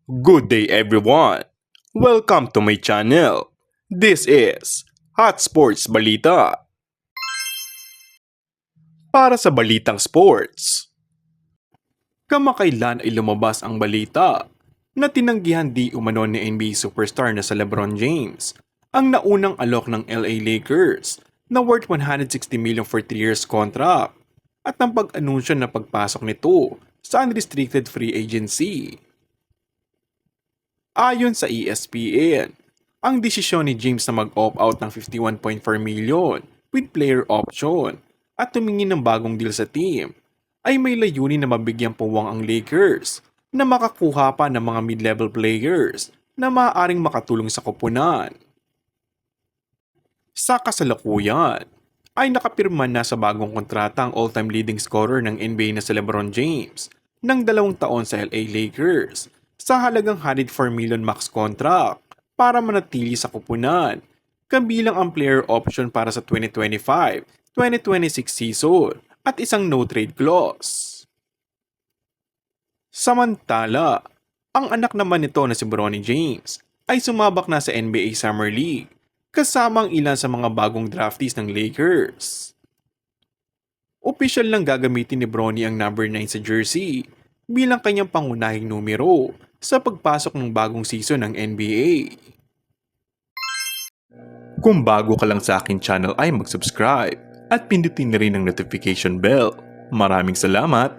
Good day everyone! Welcome to my channel. This is Hot Sports Balita. Para sa balitang sports, kamakailan ay lumabas ang balita na tinanggihan di umano ni NBA superstar na sa LeBron James ang naunang alok ng LA Lakers na worth 160 million for 3 years contract at ang pag-anunsyo na pagpasok nito sa unrestricted free agency. Ayon sa ESPN, ang desisyon ni James na mag-opt out ng 51.4 million with player option at tumingin ng bagong deal sa team ay may layunin na mabigyang puwang ang Lakers na makakuha pa ng mga mid-level players na maaaring makatulong sa koponan. Sa kasalukuyan, ay nakapirma na sa bagong kontrata ang all-time leading scorer ng NBA na si LeBron James ng 2 taon sa LA Lakers sa halagang 104 million max contract para manatili sa koponan, kabilang ang player option para sa 2025-2026 season at isang no-trade clause. Samantala, ang anak naman nito na si Bronny James ay sumabak na sa NBA Summer League kasama ang ilan sa mga bagong draftees ng Lakers. Opisyal lang gagamitin ni Bronny ang number 9 sa jersey bilang kanyang pangunahing numero sa pagpasok ng bagong season ng NBA. Kung bago ka lang sa akin channel ay mag-subscribe at pindutin na rin ang notification bell. Maraming salamat!